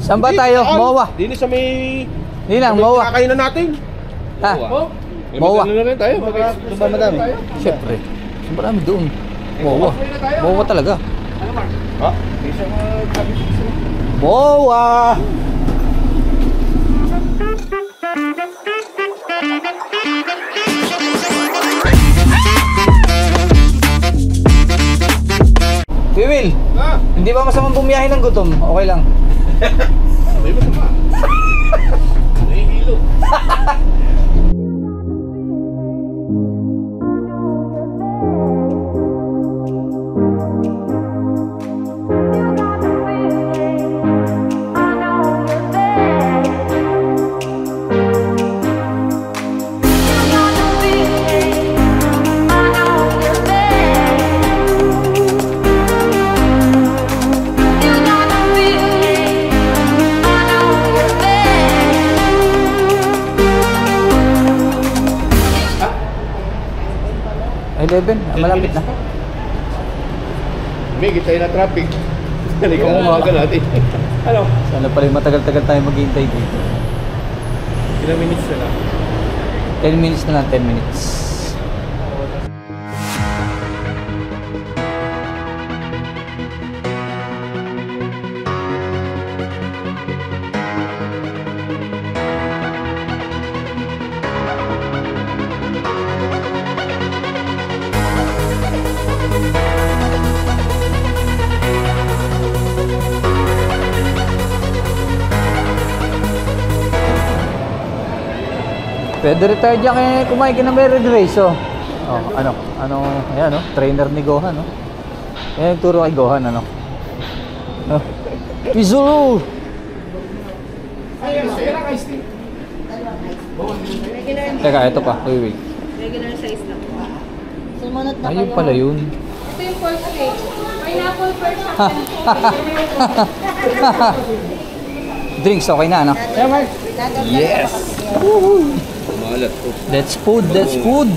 Saan ba tayo? Mowa. Dini sa may... Hindi lang, Mowa. Kakainan natin. Ha? Mowa. Na rin tayo. Baka madami. Siyempre. Marami doon. Mowa. Mowa talaga. Ha? Mowa! Will, hindi ba masamang bumiyahe ng gutom? Okay lang. May masama. Nahihilo. Malapit na. May tayo na traffic. Halika na natin. Ano? Sana pala matagal-tagal tayo maghihintay dito. Ilang minutes na lang? 10 minutes na lang, 10 minutes. Pwede rin tayo dyan kumain ka ng Mary Grace, oh. Ayan, oh, trainer ni Gohan, oh. Ayan, turo kay Gohan, ano. Oh. Pizuru! Teka, ito pa, wait. Regular size lang. Sumunod na ayun pala yun. Ito yung pork steak. Pineapple first. Drinks, okay na, ano? Yes! Woohoo! That's food, that's food.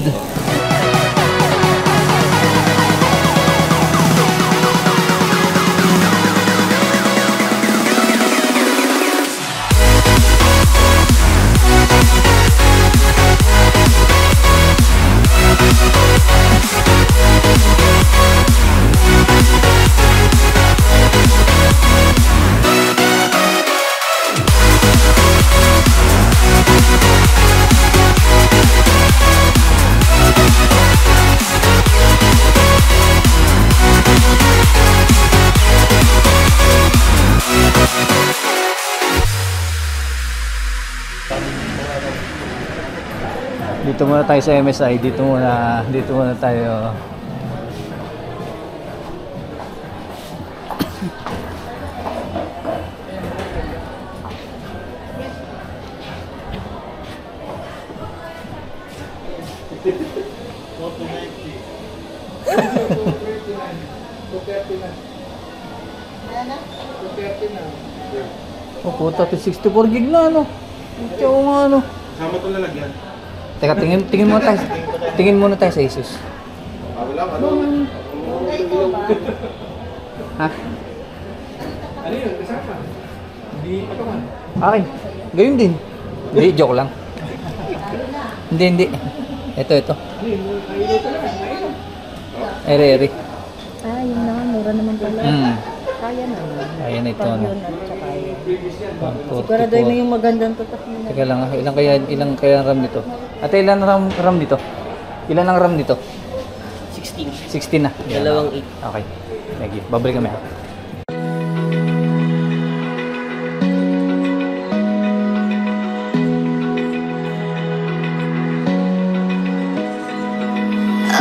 Dito muna tayo sa MSI, dito muna tayo. Oh, puta, 64 gig na, ano? Ito nga, ano? Kasama itong lalagyan. Teka, tingin muna tayo sa Asus. Wala, ano? Ha? Ano yun? Kasama? Hindi pataman. Akin. Gayun din. Hindi, joke lang. Hindi. Ito. Ere. Ah, yun naman. Mura naman pala. Kaya naman. Kaya na ito, ano? Sigurado mo yung magandang tutak nila. Teka lang, ilang kaya RAM nito? Ate, ilan RAM nito? Ilan ang RAM nito? 16 na. Dalawang 8. Okay. Thank you. Babalik kami, ha?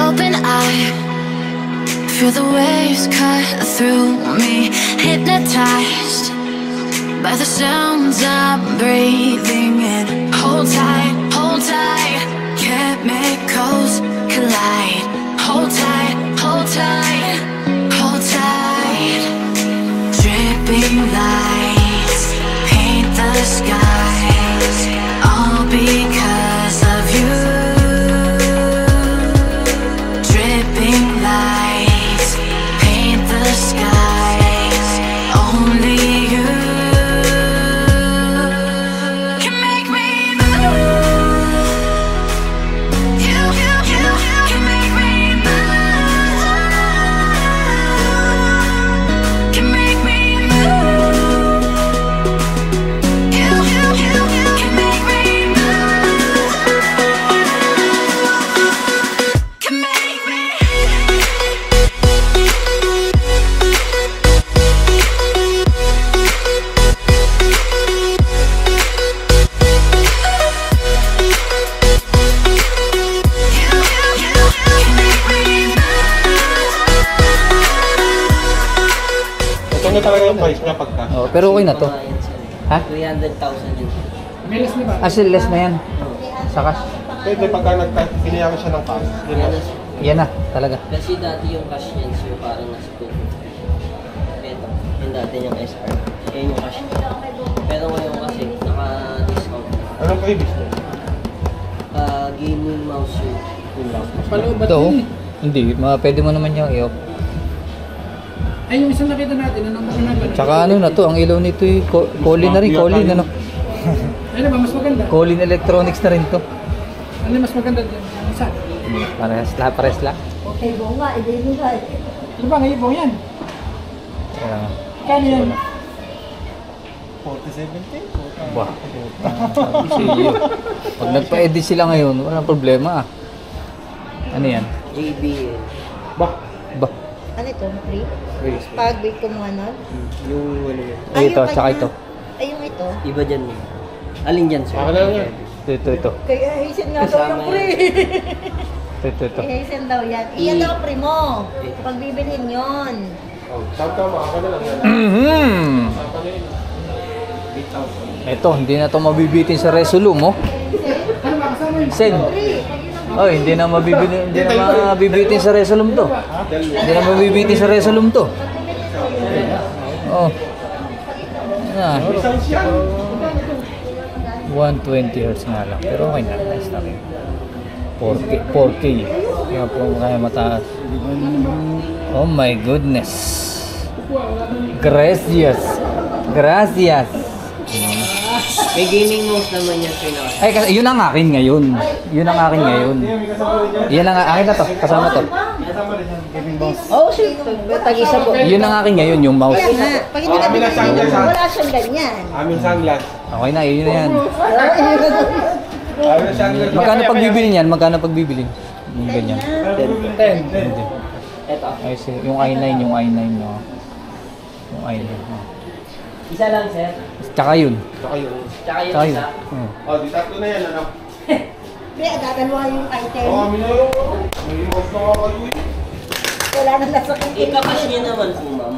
Open eye, feel the waves cut through me, hypnotized by the sounds I'm breathing in. Hold tight, chemicals collide. Hold tight, hold tight, hold tight. Dripping lights paint the skies, all because of you. Dripping lights paint Magkano talaga yung price niya pagka? Oh, pero okay na to. Ha? 300,000 yun. Still less na yan. Sa cash. Pwede pagka pinayaman siya ng cash. Yun na. Yan na, talaga. Kasi dati yung cash niyan, sir, parang nasa 2. Ito, yung dati niyang SR. Yan yung cash niya. Pero ngayon kasi, naka-discount. Anong previous niya? Gaming mouse yung mouse. Ito, hindi. Pwede mo naman yung i-off. Ay, yung isang nakita natin, anong maganda? Tsaka ano na to, ang ilaw nito yung Colin na rin. Colin, ano? Ano ba, mas maganda? Colin Electronics na rin to. Ano mas maganda dyan? Ang isa? Pares lang. Okay, bunga, hindi mo nga. Ano ba, ngayon yan? Kaya nga. Kano yan? 40-70? Bah. Pag nagpa-edit sila ngayon, walang problema. Ano yan? JBL. Bah! Bah. Ano ito? Free? Pag-bake ko mo ano? Yung ano yun. Ay, ito, tsaka ito. Ay, yung ito. Iba dyan yun. Alin dyan, sir? Ako na lang yan. Ito. Kaya Hazen nga daw Kasama yung free. Ito. Kay Hazen daw yan. Iyan daw free mo. Pag bibilhin yun. Oh, tama, ako na lang yan. Ito, hindi na to mabibitin sa Resolum, oh. Ano ba, kasama yun? Sen. Oh, hindi na mabibitin sa Resolum to. Hindi na mabibitin sa Resolum to. Oh. Ah. 120 Hz nga lang. Pero okay na. Nice na rin. 4K. Kaya po kaya mataas. Oh my goodness. Gracias. May gaming mouse naman yan, sir. Ay, kasi yun ang akin ngayon. Yan ang akin na to. Kasama to. Oh, sir. Tag-isa po. Yun ang akin ngayon, yung mouse. Kaya nga, pag hindi ka bibilhin, wala siyang ganyan. Aming sunglass. Okay na, yun na yan. Aming sunglass. Magkano pagbibili niyan? Yung ganyan. 10. Ito. Ay, yung i9, no? Yung i9. Isa lang, sir. Tsaka yun. Saka yun. Tsaka yung Tsaka yun. isa. Oh, di tatlo na yan, ano? Kaya dadalwa yung item. Oh, amin na yun. May mouse na ako kayo eh. Wala nang nasakit. Ika-cash niya naman po, ma'am.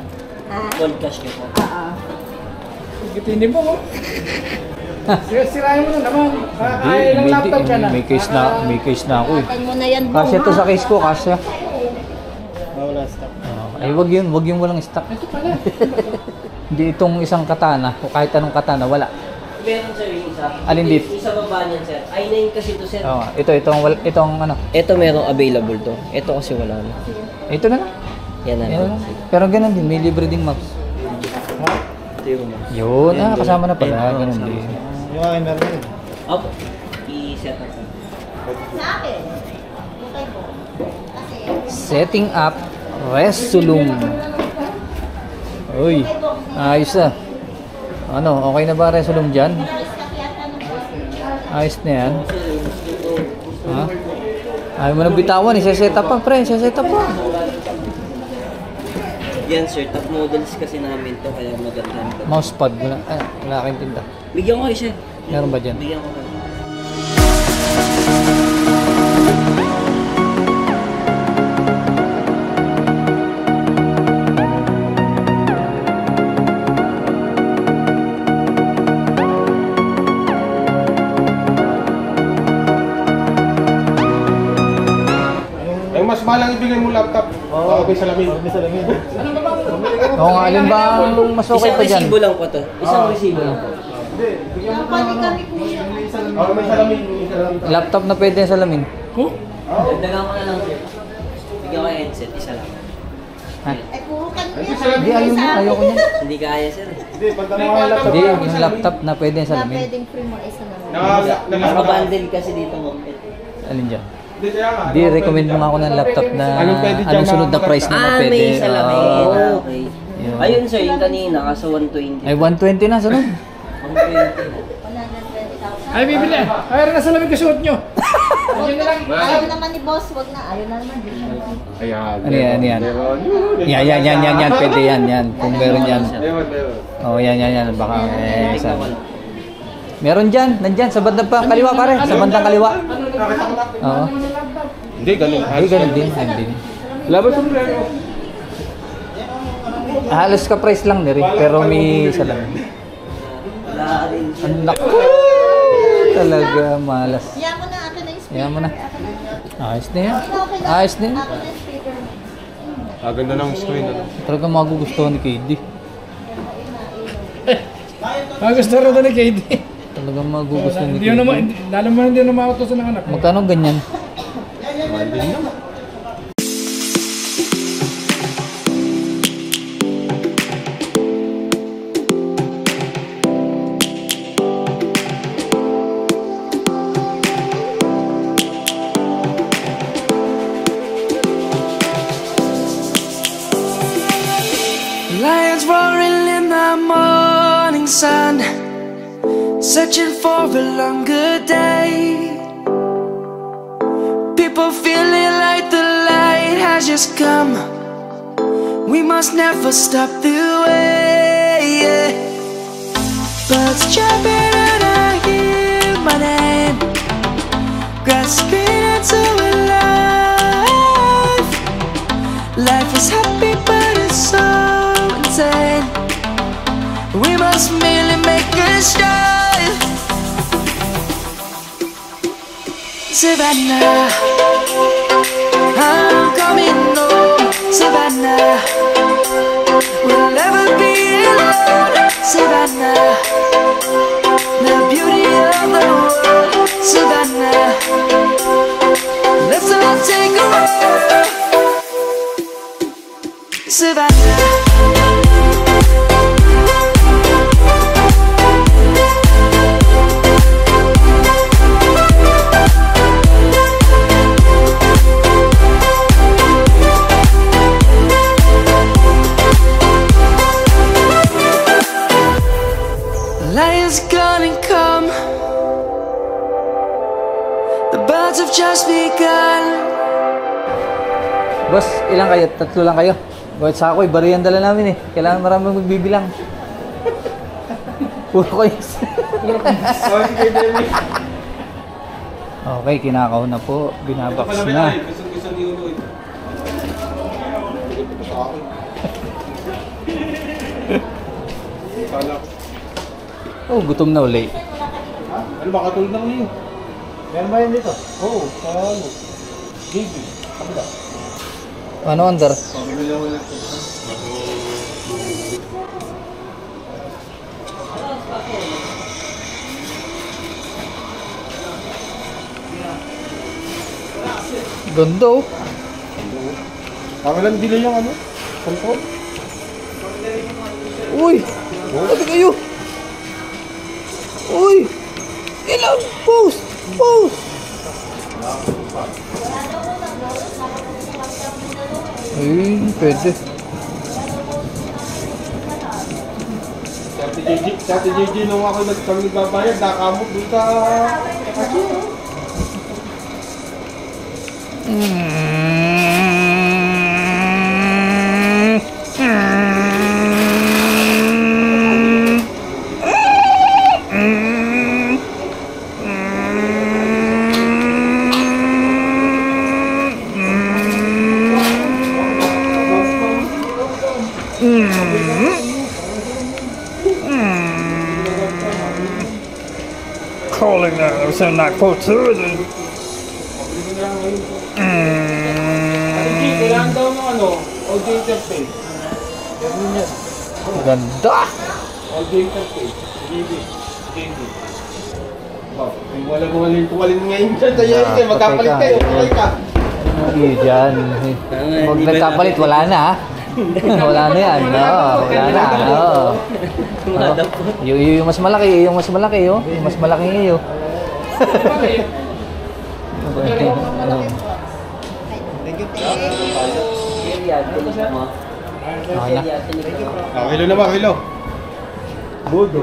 Ha? Cold cash niya po. Oo. Gitinin mo, oh. Sirahin mo na naman. Ay, ilang laptop ka na. May case na ako eh. Ingatan mo na yan, Kasya to sa case ko, kasya. Wala stock. Ay, wag yun walang stock. Ito pala. Hindi itong isang katana, o kahit anong katana, wala. Meron, sir, yung isa. Alin dito? Isa baba niyan, sir. I9 kasi to, sir. Oo, itong ano. Ito merong available to. Ito kasi wala na. Ito na lang. Yan na. Yan na lang. Pero ganun din, may libre ding maps. Ito yung mouse. Yun, kasama na pala, ganun din. Yung akin meron yun. Opo. I-set na, sir. Sa akin. Okay po. Kasi, Setting up Resolum. Uy, ayos na. Ano, okay na ba Resolum dyan? Ayos na yan. Ha? Ayaw mo nang bitawan, isa-set up pa, pre. Isa-set up pa. Yan, sir. Top models kasi namin to, kaya maganda. Mousepad, wala kayong tinda. Bigyan ko kayo, sir. Meron ba dyan? Bigyan ko kayo. Yung mas malang ibigay mo laptop. Oo, may salamin. May salamin. Oo nga, alin ba ang mas okay Isang pa dyan? resibo lang po to. Isang resibo lang po. kami kuya. Oo, may salamin. May salamin. Laptop na pwede yung salamin. Dagdagan ko na lang, sir. Bigyan ko yung headset. Isa lang. Ay, puro kami Ay, yan. salamin. Hindi, ayoko niya. Hindi kaya, sir. Hindi, panta mo nga laptop. Hindi, yung laptop na pwede yung Na salamin. pwedeng free mo isa naman. Nakabundle kasi dito mo. Alin dyan? Hindi, kaya nga. Di, recommend mo nga ako ng laptop na Anong pwede dyan anong sunod na price na pwede. may salamin. Oo. Okay. Yun. Ayun, sir. Yung kanina, kaso 120. Ay, 120 na, sunod. 120. 120,000. Ay, bibili. Ay, na sa lamig kasuot nyo. Ayun na lang. Ayaw naman ni boss, wag na. Ayaw na naman. Ayan. Ano yan, ano yan? Meron. Yan. Pwede yan. Kung meron yan. Meron. Oh, yan. Baka, meron dyan, nandyan, sa bandang pa, kaliwa pare, sa bandang kaliwa. Oo. Hindi, ganun. Ay, ganun din. Labas mo rin. Halos ka-price lang ni rin, pero may isa lang. Wala rin siya. Anak ko! Talaga malas. Yan mo na, akin na yung speaker. Yan mo na. Akin na yung- Ayos na yan. Okay na. Ayos na yan. Akin na yung speaker. Ganda ng screen. Ano? Talaga magugustuhan ni KD. Gusto rin ito ni KD. Talaga magugustuhan ni Hindi yun naman, KD. lalo mo hindi naman mautosan ng anak. Magkano ganyan? Mandin naman. Lions roaring in the morning sun, searching for a longer day. People feeling like the light has just come. We must never stop the way. Birds jumping and I hear my name, grasping into a life. Life is happy but it's so insane. We must merely make a start. Savannah, I'm coming home. Savannah, we'll never be alone. Savannah, the beauty of the world. Savannah, let's all take a walk. Savannah. Lion's gonna come. The birds have just begun. Boss, ilang kayo? Tatlo lang kayo? Kahit sa ako'y bariyan dala namin eh. Kailangan maraming magbibilang. Puro kayo. Okay, kinakaw na po. Binabox na. Gusto ni Ulo ito. Sa akin. Kala ko. Oh, gutom na uli. Ano ba katulad ng iyo? Meron ba yun dito? Oo, sa ano? JB. Kabila. Ano, Andar? Pamilya ko lang ito. Ganda oh. Kami lang dila yung ano? Cellphone? Uy! Pati kayo! Uy! Ilang! Post! Post! Ay, pwede. Sa Ate JJ nung ako kami nagbabayad, nakamot doon sa cashier. Calling that, so not for tourism. Ate J, kailangan daw ng ano? OJ interface. Ganda! OJ interface. JB. JB. Oh, tuwalin ngayon dyan. Kaya magkapalit kayo. Okay ka. Hindi dyan. Huwag nagkapalit, wala na ha. Wala na yan. No, wala na. No. Yung mas malaki, yung mas malaki, oh. Yung mas malaki iyo. Kilo na ba? Kilo? Budo.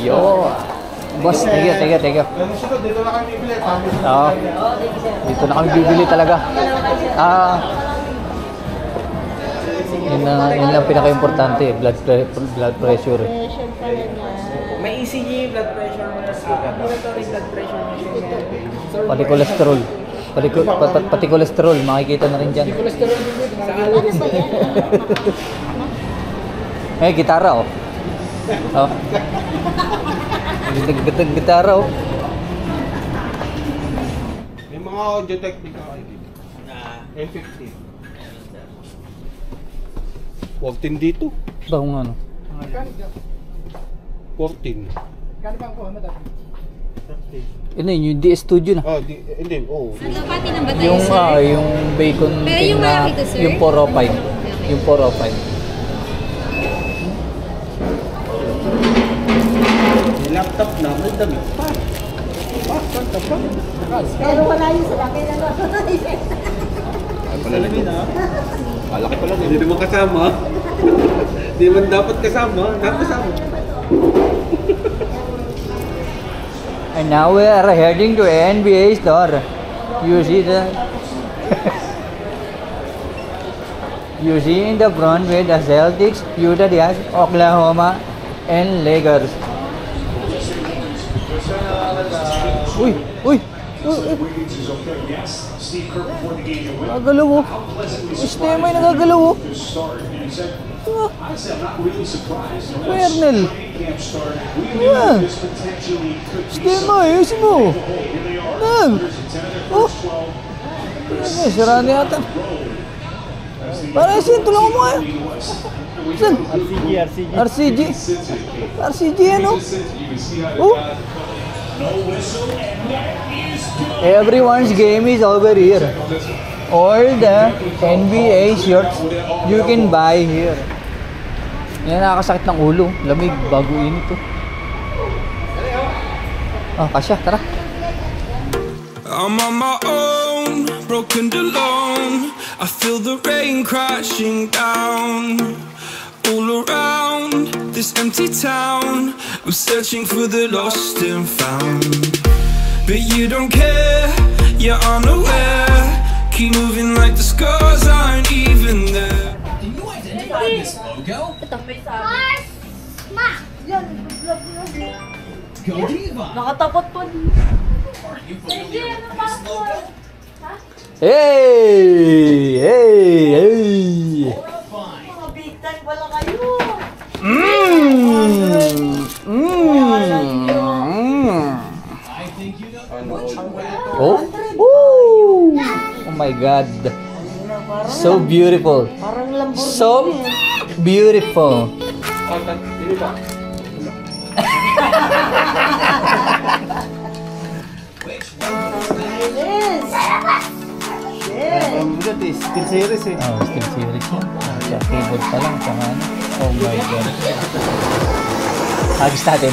Yo. Boss, thank you. Dito na kami bibili. Oo. Dito na kami bibili talaga. Yun lang pinaka-importante, blood pressure. May ECG, blood pressure mo na sa ambulatory blood pressure machine. Pati cholesterol. Pati cholesterol, makikita na rin dyan. Cholesterol din dito. Ano ba yan? Eh, gitara oh. Oh. Gitara oh. May mga audio technique ako dito. M50. Huwag din dito. Ba kung ano? 14. Kano ba ang kuha mo dati? Yun na yun, yung DS Studio na. Hindi, oo. Ano pati ng ba tayo, Yung, sir? yung bacon Pero thing yung na, malaki to, sir? yung 405. Yung 405. Yung laptop na, may damit pa. Pero wala yung sa laki na lang. Salamin ha? Malaki pala. Hindi naman kasama. Hindi naman dapat kasama. Dapat kasama. And now we are heading to NBA store. You see the you see in the front with the Celtics, Utah Jazz, Oklahoma, and Lakers. Uy, uy, nagagalaw oh. Sistema ay nagagalaw oh. Kernel. Yeah. Sistema ayusin mo. Nag. Oh. Sira na yata. Para isin, tulungan mo nga. Saan? RCG ano? Oh. Everyone's game is over here. All the NBA shirts you can buy here. Yan, nakakasakit ng ulo. Lamig, bago init to. Ah, kasya, tara. I'm on my own, broken and alone. I feel the rain crashing down all around this empty town. I'm searching for the lost and found, but you don't care, you're unaware. Keep moving like the scars aren't even there. Can you identify this logo? Go Diva! Nakatakot po. Are you familiar with this logo? Hey! Hey! Hey! Mga big time pala kayo. I think you know. Oh! Woo! Oh my God! So beautiful! Parang Lamborghini. So beautiful! Steel series eh. Oh, still series yan. Sa keyboard pa lang, saka ano. Oh my God. Hagis natin.